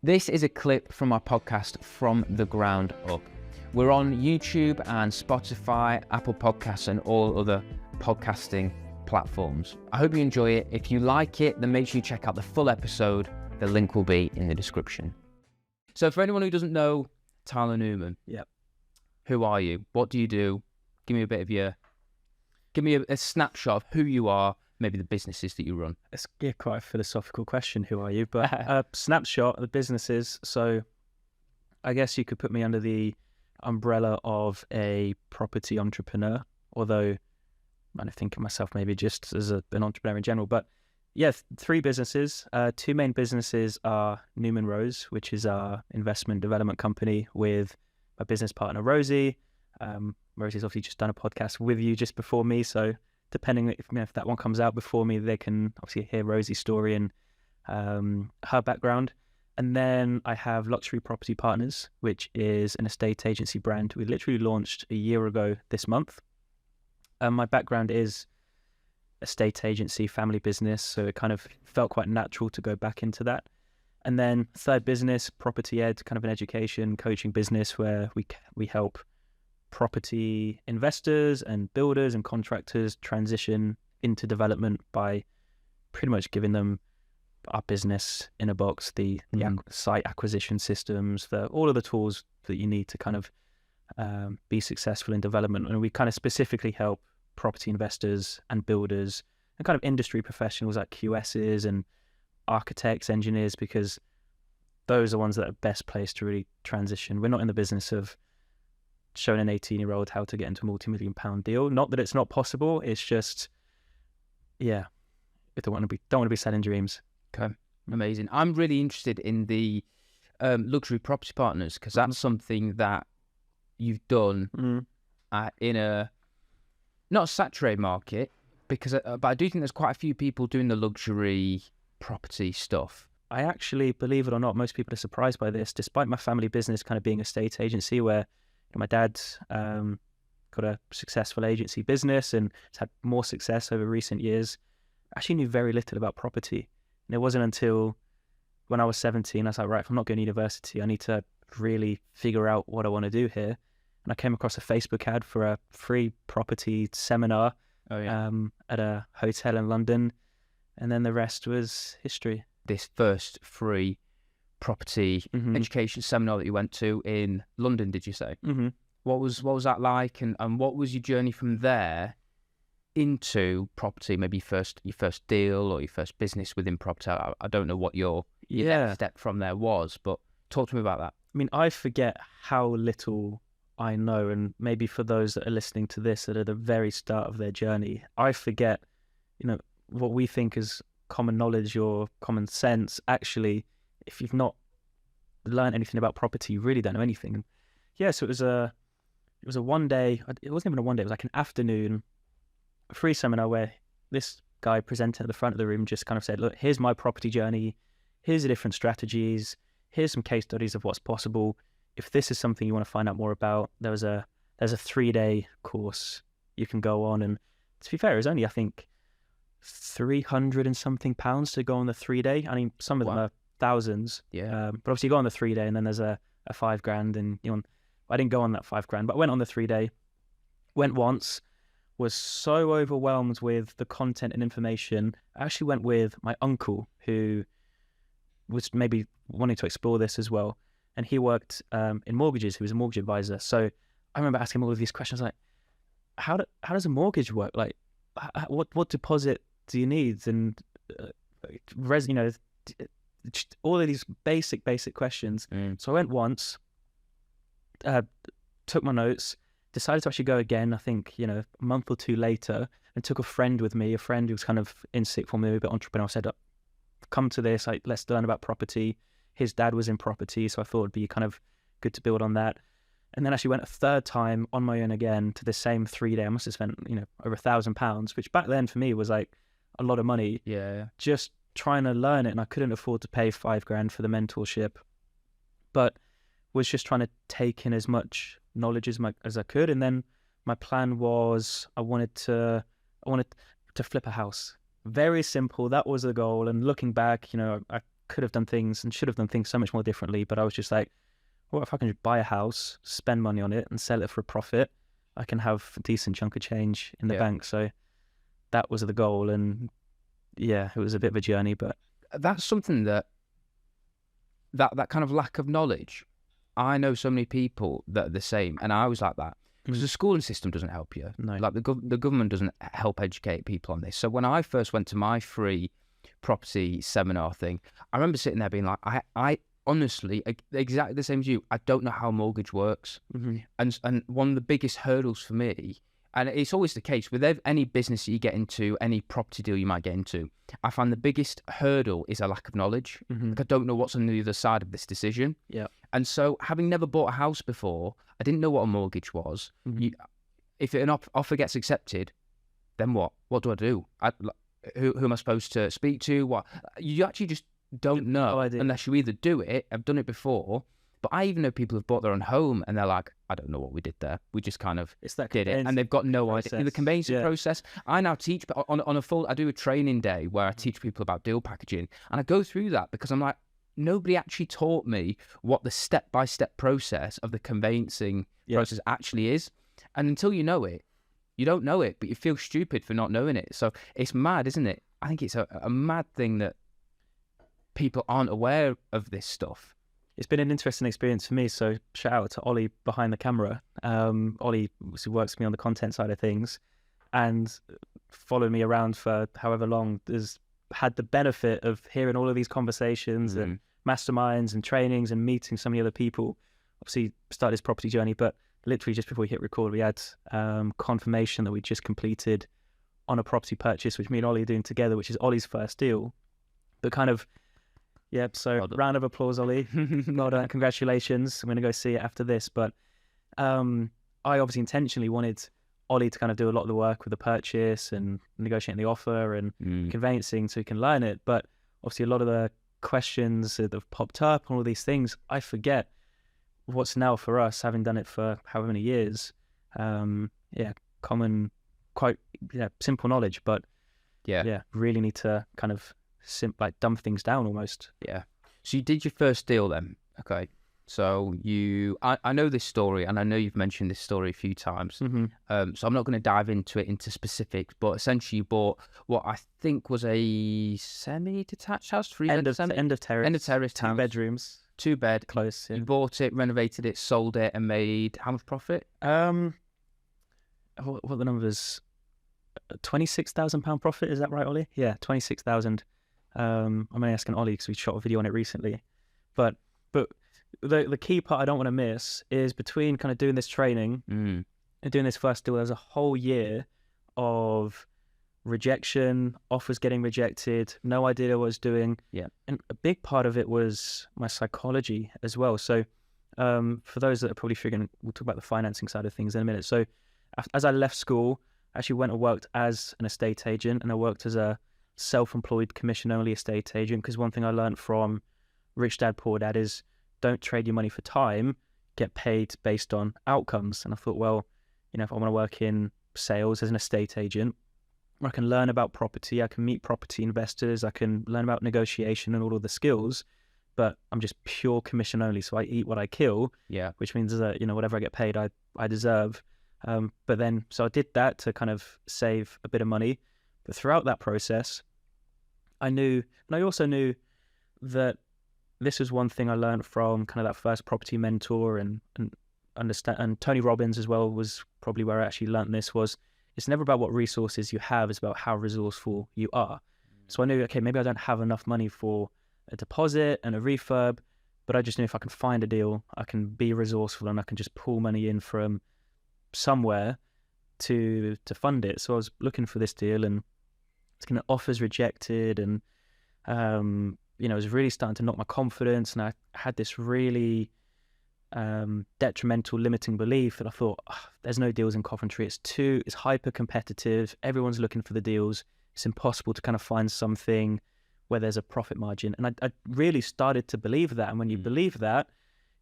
This is a clip from our podcast From the Ground Up. We're on YouTube and Spotify, Apple Podcasts, and all other podcasting platforms. I hope you enjoy it. If you like it, then make sure you check out the full episode. The link will be in the description. So for anyone who doesn't know Tyler Newman, who are you? What do you do? Give me a snapshot of who you are, maybe the businesses that you run. It's quite a philosophical question, who are you? But a snapshot of the businesses. So I guess you could put me under the umbrella of a property entrepreneur, although I don't think of myself maybe just as an entrepreneur in general. But yeah, three businesses. Two main businesses are Newman Rose, which is our investment development company with my business partner, Rosie. Rosie's obviously just done a podcast with you just before me. So depending if that one comes out before me, they can obviously hear Rosie's story and her background. And then I have Luxury Property Partners, which is an estate agency brand we literally launched a year ago this month. My background is estate agency, family business, so it kind of felt quite natural to go back into that. And then third business, Property Ed, kind of an education coaching business where we help property investors and builders and contractors transition into development by pretty much giving them our business in a box, the site acquisition systems, all of the tools that you need to kind of be successful in development. And we kind of specifically help property investors and builders and kind of industry professionals like QSs and architects, engineers, because those are ones that are best placed to really transition. We're not in the business of showing an 18-year-old how to get into a multi-million-pound deal. Not that it's not possible. It's just, we don't want to be selling dreams. Okay, amazing. I'm really interested in the luxury property partners because that's something that you've done in a not a saturated market, but I do think there's quite a few people doing the luxury property stuff. I actually, believe it or not, most people are surprised by this, despite my family business kind of being a estate agency where my dad's got a successful agency business and has had more success over recent years. I actually knew very little about property. And it wasn't until when I was 17, I was like, right, if I'm not going to university, I need to really figure out what I want to do here. And I came across a Facebook ad for a free property seminar at a hotel in London. And then the rest was history. This first free property education seminar that you went to in London, did you say? What was that like, and what was your journey from there into property? Maybe your first deal or your first business within property. I don't know what your next step from there was, but talk to me about that. I mean, I forget how little I know, and maybe for those that are listening to this that are at the very start of their journey, I forget, what we think is common knowledge or common sense. Actually, if you've not learned anything about property, you really don't know anything. So it was a one day. It wasn't even a one day. It was like an afternoon, a free seminar where this guy presenting at the front of the room just kind of said, "Look, here's my property journey. Here's the different strategies. Here's some case studies of what's possible. If this is something you want to find out more about, there's a 3-day course you can go on." And to be fair, it was only, I think, 300 and something pounds to go on the 3-day. I mean, some of them are thousands. But obviously you go on the 3-day and then there's a $5,000 and I didn't go on that $5,000, but I went on the 3-day, went once, was so overwhelmed with the content and information. I actually went with my uncle who was maybe wanting to explore this as well. And he worked in mortgages. He was a mortgage advisor. So I remember asking him all of these questions like, how does a mortgage work? Like, what deposit do you need? And all of these basic questions. So I went once, took my notes, decided to actually go again, I think, a month or two later, and took a friend with me, a friend who was kind of in sick for me, a bit entrepreneurial. I said, come to this, let's learn about property. His dad was in property, so I thought it'd be kind of good to build on that. And then actually went a third time on my own again to the same 3-day. I must have spent, over £1,000, which back then for me was like a lot of money. Just trying to learn it, and I couldn't afford to pay $5,000 for the mentorship, but was just trying to take in as much knowledge as I could. And then my plan was I wanted to flip a house. Very simple. That was the goal. And looking back, I could have done things and should have done things so much more differently. But I was just like, what if I can just buy a house, spend money on it and sell it for a profit? I can have a decent chunk of change in the bank. So that was the goal. And yeah, it was a bit of a journey, but that's something that kind of lack of knowledge. I know so many people that are the same, and I was like that. Because the schooling system doesn't help you. No. Like the government doesn't help educate people on this. So when I first went to my free property seminar thing, I remember sitting there being like, I honestly, exactly the same as you, I don't know how a mortgage works. And one of the biggest hurdles for me, and it's always the case with any business that you get into, any property deal you might get into, I find the biggest hurdle is a lack of knowledge. Like I don't know what's on the other side of this decision. Yeah. And so having never bought a house before, I didn't know what a mortgage was. If an offer gets accepted, then what? What do I do? Who am I supposed to speak to? What? You actually just don't know unless you either do it. I've done it before, but I even know people who've bought their own home and they're like, I don't know what we did there. We just kind of did it, and they've got no idea. The conveyancing process. I now teach, but on a full, I do a training day where I teach people about deal packaging, and I go through that because I'm like, nobody actually taught me what the step-by-step process of the conveyancing process actually is. And until you know it, you don't know it, but you feel stupid for not knowing it. So it's mad, isn't it? I think it's a mad thing that people aren't aware of this stuff. It's been an interesting experience for me. So shout out to Ollie behind the camera. Ollie obviously works with me on the content side of things and followed me around for however long. Has had the benefit of hearing all of these conversations and masterminds and trainings and meeting so many other people. Obviously started his property journey, but literally just before we hit record, we had confirmation that we just completed on a property purchase, which me and Ollie are doing together, which is Ollie's first deal. But kind of, so round of applause, Ollie. Well done, congratulations. I'm going to go see it after this. But I obviously intentionally wanted Ollie to kind of do a lot of the work with the purchase and negotiating the offer and conveyancing so he can learn it. But obviously a lot of the questions that have popped up and all these things, I forget what's now for us, having done it for however many years. Common, quite simple knowledge, but really need to kind of dumb things down almost. Yeah. So you did your first deal then. Okay. So I know this story, and I know you've mentioned this story a few times. So I'm not going to dive into specifics, but essentially you bought what I think was a semi-detached house, end of terrace, 2 bedrooms, 2 bed, close. Yeah. You bought it, renovated it, sold it, and made how much profit? What are the numbers? £26,000 profit. Is that right, Ollie? Yeah, 26,000. I'm only asking Ollie because we shot a video on it recently, but the key part I don't want to miss is between kind of doing this training and doing this first deal, there's a whole year of rejection, offers getting rejected, no idea what I was doing. Yeah. And a big part of it was my psychology as well. So for those that are probably figuring, we'll talk about the financing side of things in a minute. So as I left school, I actually went and worked as an estate agent, and I worked as a self-employed commission-only estate agent, because one thing I learned from Rich Dad Poor Dad is don't trade your money for time, get paid based on outcomes. And I thought, well, if I want to work in sales as an estate agent, I can learn about property, I can meet property investors, I can learn about negotiation and all of the skills, but I'm just pure commission only. So I eat what I kill, which means that, whatever I get paid, I deserve. But then, so I did that to kind of save a bit of money. But throughout that process, I knew, and I also knew that this was one thing I learned from kind of that first property mentor and understand, and Tony Robbins as well was probably where I actually learned this, was it's never about what resources you have, it's about how resourceful you are. So I knew, okay, maybe I don't have enough money for a deposit and a refurb, but I just knew if I can find a deal, I can be resourceful and I can just pull money in from somewhere to fund it. So I was looking for this deal, and it's kind of offers rejected, and it was really starting to knock my confidence, and I had this really detrimental limiting belief that I thought, there's no deals in Coventry, it's hyper competitive, everyone's looking for the deals, it's impossible to kind of find something where there's a profit margin. And I really started to believe that, and when you believe that,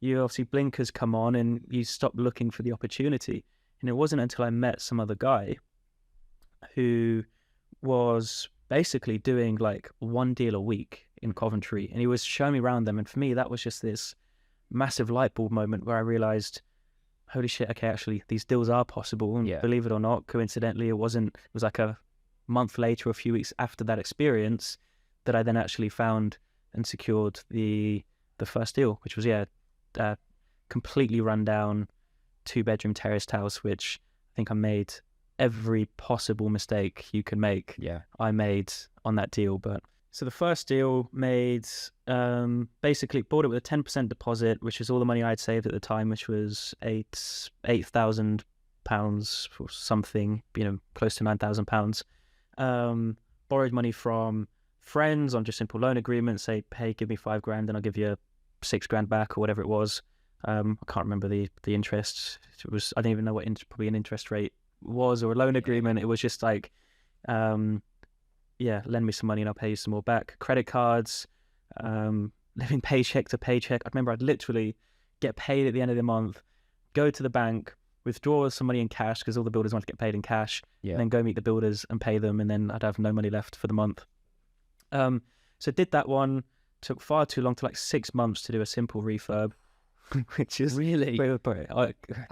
you obviously blinkers come on and you stop looking for the opportunity. And it wasn't until I met some other guy who was basically doing like one deal a week in Coventry, and he was showing me around them. And for me, that was just this massive light bulb moment where I realized, holy shit, okay, actually these deals are possible. And believe it or not, coincidentally, it was like a month later, a few weeks after that experience, that I then actually found and secured the first deal, which was completely run down 2-bedroom terraced house, which I think I made every possible mistake you can make. I made on that deal. But so the first deal made, basically bought it with a 10% deposit, which is all the money I'd saved at the time, which was £8,000 or something, close to £9,000. Borrowed money from friends on just simple loan agreements, say, hey, give me £5,000 and I'll give you £6,000 back, or whatever it was. I can't remember the interest. It was, I don't even know what probably an interest rate was, or a loan agreement. It was just like, lend me some money and I'll pay you some more back. Credit cards, living paycheck to paycheck. I remember I'd literally get paid at the end of the month, go to the bank, withdraw some money in cash because all the builders want to get paid in cash, and then go meet the builders and pay them, and then I'd have no money left for the month. So did that one. Took far too long, to like 6 months to do a simple refurb, which is really,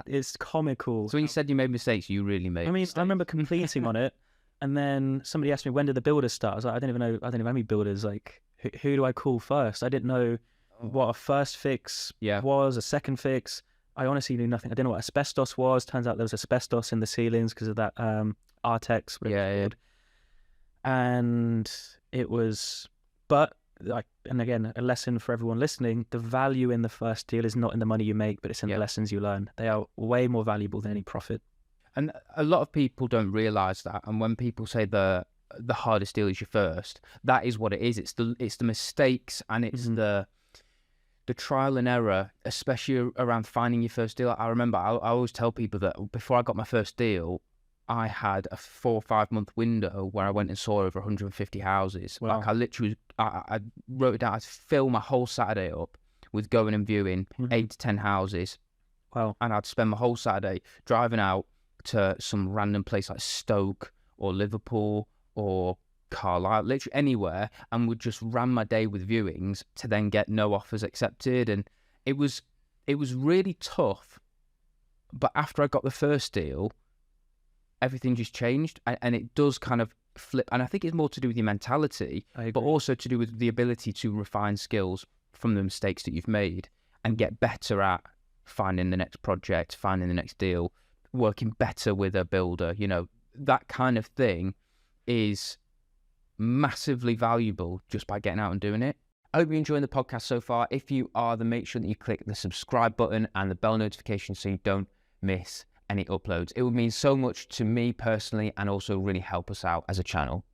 it's comical. So when you said you made mistakes, you really made mistakes. I remember completing on it, and then somebody asked me, when did the builders start? I was like, I don't even know how many builders. Like, who do I call first? I didn't know what a first fix was, a second fix. I honestly knew nothing. I didn't know what asbestos was. Turns out there was asbestos in the ceilings because of that Artex. And it was, but like, and again, a lesson for everyone listening: the value in the first deal is not in the money you make, but it's in the lessons you learn. They are way more valuable than any profit. And a lot of people don't realize that. And when people say the hardest deal is your first, that is what it is. It's the mistakes, and it's the trial and error, especially around finding your first deal. I remember I always tell people that before I got my first deal, I had a 4 or 5 month window where I went and saw over 150 houses. Wow. Like, I literally, I wrote it down. I'd fill my whole Saturday up with going and viewing 8 to 10 houses. Wow. And I'd spend my whole Saturday driving out to some random place like Stoke or Liverpool or Carlisle, literally anywhere, and would just ram my day with viewings to then get no offers accepted. And it was really tough. But after I got the first deal, everything just changed, and it does kind of flip. And I think it's more to do with your mentality, but also to do with the ability to refine skills from the mistakes that you've made and get better at finding the next project, finding the next deal, working better with a builder. That kind of thing is massively valuable just by getting out and doing it. I hope you're enjoying the podcast so far. If you are, then make sure that you click the subscribe button and the bell notification so you don't miss any uploads. It would mean so much to me personally, and also really help us out as a channel.